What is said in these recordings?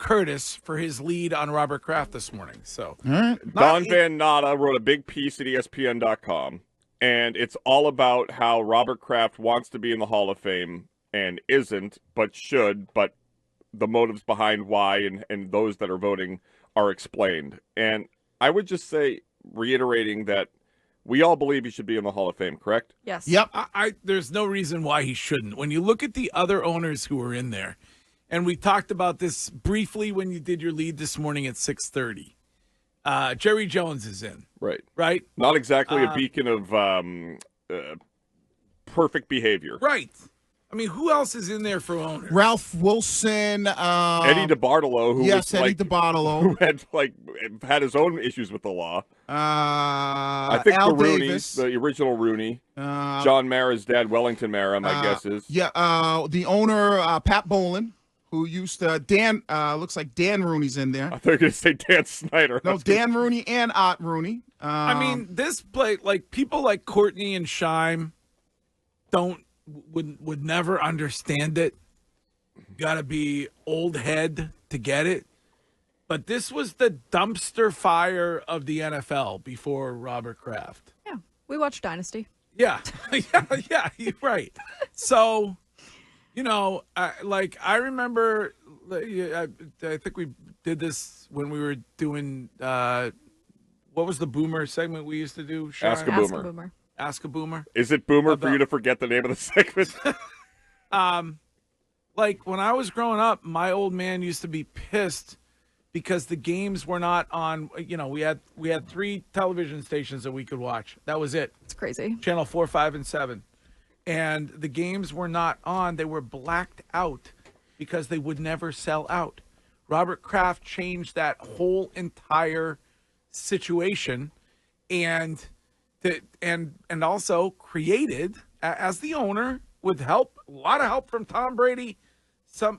Curtis for his lead on Robert Kraft this morning. So Don Van Natta wrote a big piece at ESPN.com, and it's all about how Robert Kraft wants to be in the Hall of Fame and isn't, but should, but the motives behind why and those that are voting are explained. And I would just say, reiterating that we all believe he should be in the Hall of Fame, correct? Yes. Yep. There's no reason why he shouldn't. When you look at the other owners who are in there, and we talked about this briefly when you did your lead this morning at 6:30. Jerry Jones is in. Right? Not exactly a beacon of perfect behavior. Right. I mean, who else is in there for owners? Ralph Wilson. Eddie DeBartolo, who Eddie DeBartolo. who had his own issues with the law. I think Al the Rooney, Davis. the original Rooney. John Mara's dad, Wellington Mara, my guess is. Yeah, the owner, Pat Bolin, who used to, looks like Dan Rooney's in there. I thought you were going to say Dan Snyder. No, Dan Rooney and Art Rooney. I mean, this play, like people like Courtney and Scheim would never understand it. Got to be old head to get it. But this was the dumpster fire of the NFL before Robert Kraft. Yeah, we watched Dynasty. Yeah, yeah, you're right. So, I remember, I think we did this when we were doing, what was the Boomer segment we used to do? Sean? Ask a Boomer. Ask a Boomer. Is it Boomer for you to forget the name of the segment? Like when I was growing up, my old man used to be pissed because the games were not on. We had 3 television stations that we could watch. That was it. It's crazy. Channel 4, 5, and 7, and the games were not on. They were blacked out because they would never sell out. Robert Kraft changed that whole entire situation, and also created, as the owner, with a lot of help from Tom Brady.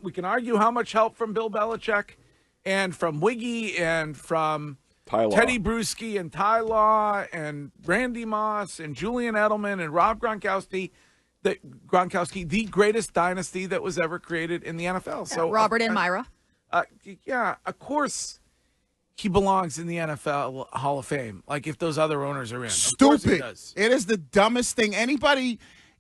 We can argue how much help from Bill Belichick and from Wiggy and from Teddy Bruschi and Ty Law and Randy Moss and Julian Edelman and Rob Gronkowski, the greatest dynasty that was ever created in the NFL. So Robert and Myra. Of course he belongs in the NFL Hall of Fame. Like if those other owners are in. Stupid. It is the dumbest thing.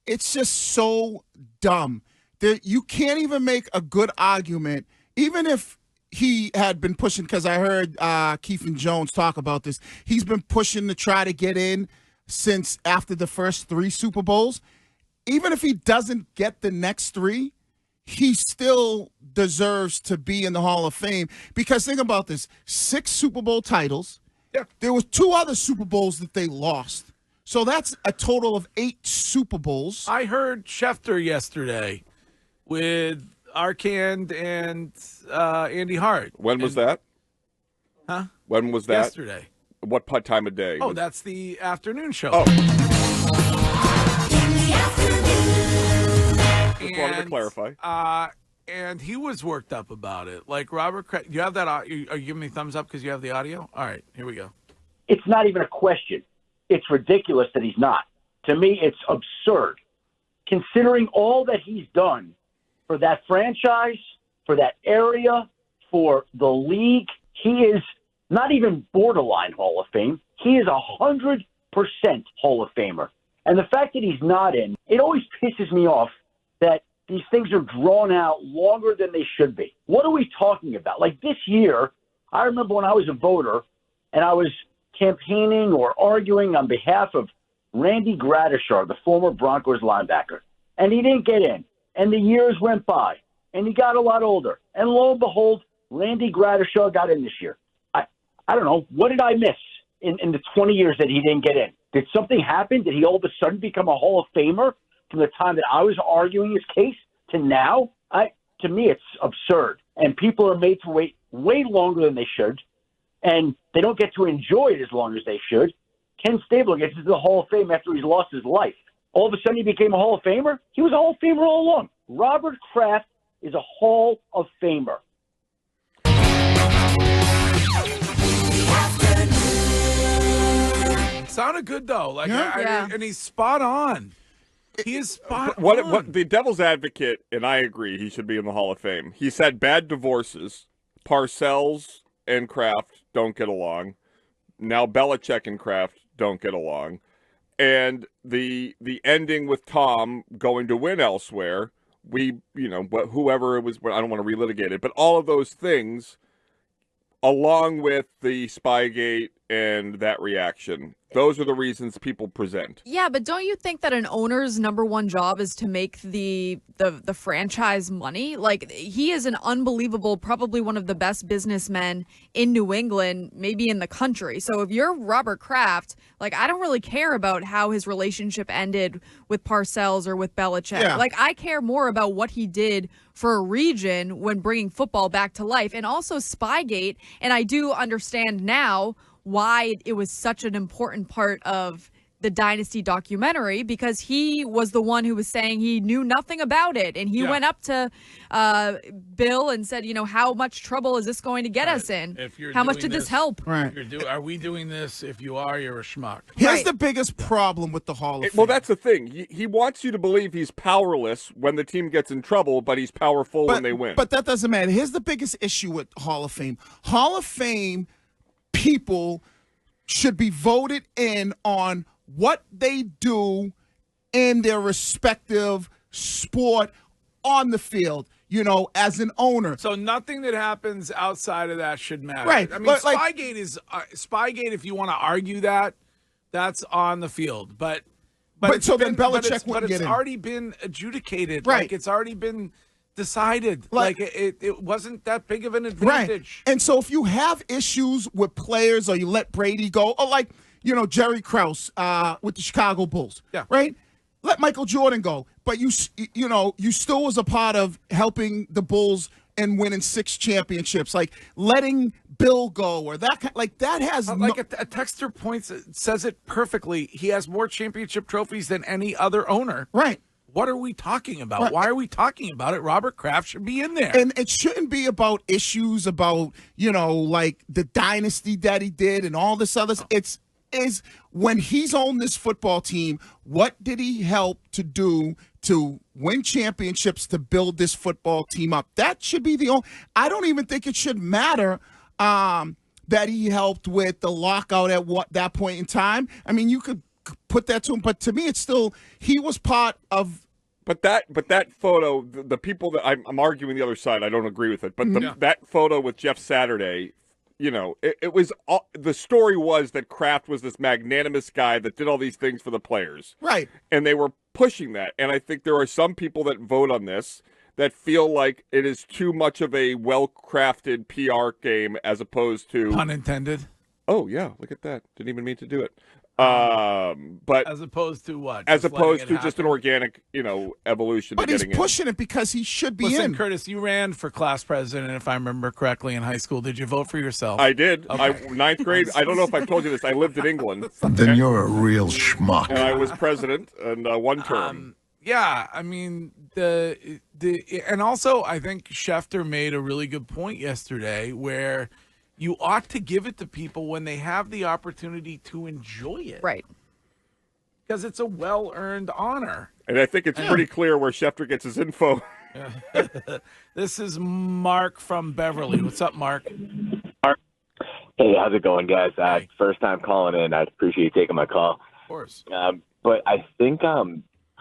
It's just so dumb. You can't even make a good argument, even if he had been pushing, because I heard Keith and Jones talk about this. He's been pushing to try to get in since after the first 3 Super Bowls. Even if he doesn't get the next 3, he still deserves to be in the Hall of Fame. Because think about this, 6 Super Bowl titles. Yeah. There were 2 other Super Bowls that they lost. So that's a total of 8 Super Bowls. I heard Schefter yesterday with Arcand and Andy Hart. When was that? Huh? When was that? Yesterday. What time of day? Oh, that's the afternoon show. Oh. In the afternoon. Just wanted to clarify. And he was worked up about it. Like Robert, you have that? Are you giving me thumbs up because you have the audio? All right, here we go. It's not even a question. It's ridiculous that he's not. To me, it's absurd. Considering all that he's done for that franchise, for that area, for the league, he is not even borderline Hall of Fame. He is 100% Hall of Famer. And the fact that he's not in, it always pisses me off that these things are drawn out longer than they should be. What are we talking about? Like this year, I remember when I was a voter and I was campaigning or arguing on behalf of Randy Gradishar, the former Broncos linebacker, and he didn't get in. And the years went by, and he got a lot older. And lo and behold, Randy Gradishar got in this year. I don't know. What did I miss in the 20 years that he didn't get in? Did something happen? Did he all of a sudden become a Hall of Famer from the time that I was arguing his case to now? To me, it's absurd. And people are made to wait way longer than they should, and they don't get to enjoy it as long as they should. Ken Stabler gets into the Hall of Fame after he's lost his life. All of a sudden, he became a Hall of Famer? He was a Hall of Famer all along. Robert Kraft is a Hall of Famer. Sounded good though. Like, Yeah. and he's spot on. He is spot on. What the devil's advocate, and I agree, he should be in the Hall of Fame. He's had bad divorces, Parcells and Kraft don't get along. Now Belichick and Kraft don't get along. And the ending with Tom going to win elsewhere, whoever it was, I don't want to relitigate it, but all of those things, along with the Spygate and that reaction, those are the reasons people present. Yeah, but don't you think that an owner's number one job is to make the franchise money? Like, he is an unbelievable, probably one of the best businessmen in New England, maybe in the country. So if you're Robert Kraft, like, I don't really care about how his relationship ended with Parcells or with Belichick. Yeah. Like, I care more about what he did for a region when bringing football back to life, and also Spygate. And I do understand now why it was such an important part of the Dynasty documentary, because he was the one who was saying he knew nothing about it. And he went up to Bill and said, how much trouble is this going to get us in? How much did this help? Right. Are we doing this? If you are, you're a schmuck. Here's the biggest problem with the Hall of Fame. Well, that's the thing. He wants you to believe he's powerless when the team gets in trouble, but he's powerful when they win. But that doesn't matter. Here's the biggest issue with Hall of Fame. Hall of Fame people should be voted in on what they do in their respective sport on the field, as an owner. So nothing that happens outside of that should matter. Right. I mean, Spygate is Spygate. If you want to argue that, that's on the field. But so then Belichick wouldn't get it's in. already been adjudicated. Right. Like, it's already been decided. Like, it wasn't that big of an advantage. Right. And so if you have issues with players, or you let Brady go, or like, Jerry Krause with the Chicago Bulls, right? Let Michael Jordan go. But you still was a part of helping the Bulls and winning 6 championships. Like, letting Bill go, or that that has a texter points says it perfectly. He has more championship trophies than any other owner. Right. What are we talking about? Right. Why are we talking about it? Robert Kraft should be in there. And it shouldn't be about issues about, like the dynasty that he did and all this other. It's when he's on this football team, what did he help to do to win championships, to build this football team up? That should be the only. I don't even think it should matter that he helped with the lockout at that point in time. I mean, you could put that to him, but to me, it's still, he was part of. But that photo, the people that I'm arguing the other side, I don't agree with it. But that photo with Jeff Saturday, it was the story was that Kraft was this magnanimous guy that did all these things for the players, right? And they were pushing that. And I think there are some people that vote on this that feel like it is too much of a well-crafted PR game, as opposed to, pun intended. Oh yeah, look at that! Didn't even mean to do it. But as opposed to what? As opposed to just an organic, evolution. But he's pushing it because he should be in. Listen, Curtis, you ran for class president, if I remember correctly, in high school. Did you vote for yourself? I did. Okay. Ninth grade. I don't know if I told you this. I lived in England. Then you're a real schmuck. And I was president and one term. Yeah, I mean and also I think Schefter made a really good point yesterday, where you ought to give it to people when they have the opportunity to enjoy it. Right. Because it's a well-earned honor. And I think it's pretty clear where Schefter gets his info. This is Mark from Beverly. What's up, Mark? Hey, how's it going, guys? First time calling in. I appreciate you taking my call. Of course. But I think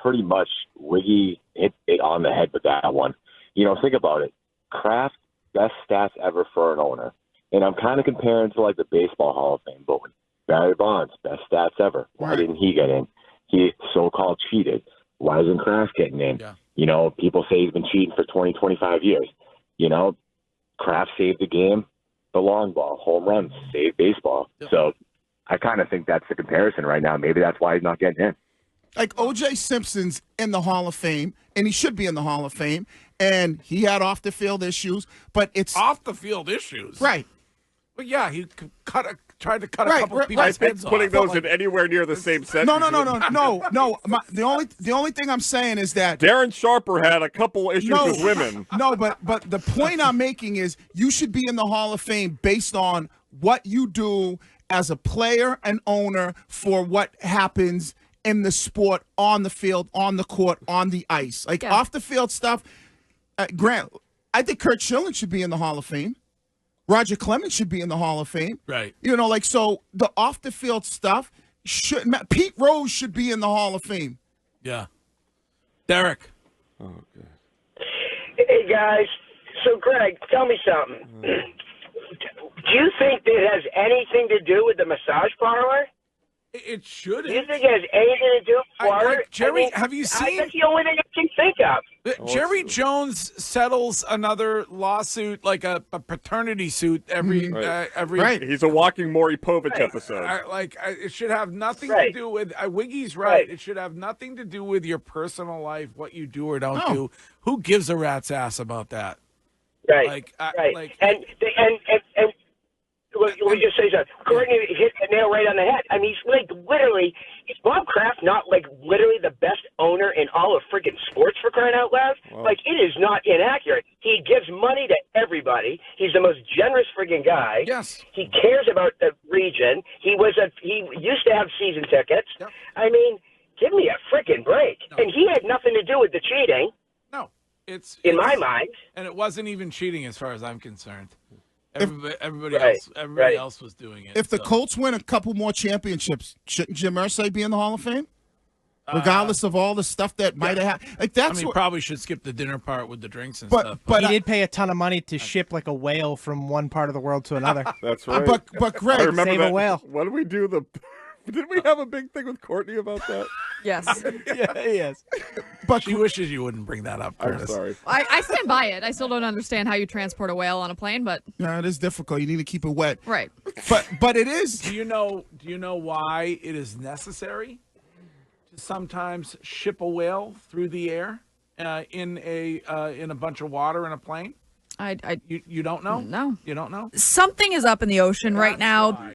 pretty much Wiggy hit it on the head with that one. Think about it. Kraft, best stats ever for an owner. And I'm kind of comparing to like the Baseball Hall of Fame voting. Barry Bonds, best stats ever. Why didn't he get in? He so-called cheated. Why isn't Kraft getting in? Yeah. People say he's been cheating for 20, 25 years. Kraft saved the game, the long ball, home runs, saved baseball. Yep. So I kind of think that's the comparison right now. Maybe that's why he's not getting in. Like O.J. Simpson's in the Hall of Fame, and he should be in the Hall of Fame, and he had off-the-field issues, but it's... Off-the-field issues? Right. But yeah, he tried to cut a couple of people's heads off. Putting those in anywhere near the same sentence. No. The only thing I'm saying is that Darren Sharper had a couple issues with women. No, but the point I'm making is you should be in the Hall of Fame based on what you do as a player and owner for what happens in the sport, on the field, on the court, on the ice. Like off the field stuff. Grant, I think Kurt Schilling should be in the Hall of Fame. Roger Clemens should be in the Hall of Fame. Right. You know, like, so the off the field stuff shouldn't matter. Pete Rose should be in the Hall of Fame. Yeah. Derek. Oh, God. Hey, guys. So, Greg, tell me something. Do you think that has anything to do with the massage parlor? It should. Do you think it has anything to do with Florida? Jerry, have you seen? That's the only thing I can think of. Jerry Jones settles another lawsuit, like a paternity suit, every. Right. He's a walking Maury Povich episode. It should have nothing to do with. Wiggy's right. It should have nothing to do with your personal life, what you do or don't do. Who gives a rat's ass about that? Right. And let me just say something. Courtney hit the nail right on the head. I mean, he's like literally, is Bob Kraft not like literally the best owner in all of freaking sports, for crying out loud? Wow. Like, it is not inaccurate. He gives money to everybody. He's the most generous friggin' guy. Yes. He cares about the region. He used to have season tickets. Yep. I mean, give me a freaking break. No. And he had nothing to do with the cheating. No. It's in my mind. And it wasn't even cheating as far as I'm concerned. Everybody else was doing it. If the Colts win a couple more championships, shouldn't Jim Irsay be in the Hall of Fame? Regardless of all the stuff that might have happened. Like, that's probably should skip the dinner part with the drinks and stuff. But he did pay a ton of money to ship like a whale from one part of the world to another. That's right. But Greg, I remember save a whale. What did we do? Did we have a big thing with Courtney about that? Yes. Yes. But she wishes you wouldn't bring that up, Curtis. I'm sorry. I stand by it. I still don't understand how you transport a whale on a plane, but yeah, it is difficult. You need to keep it wet. Right. But it is. Do you know why it is necessary to sometimes ship a whale through the air in a bunch of water in a plane? You don't know? No. You don't know? Something is up in the ocean right now.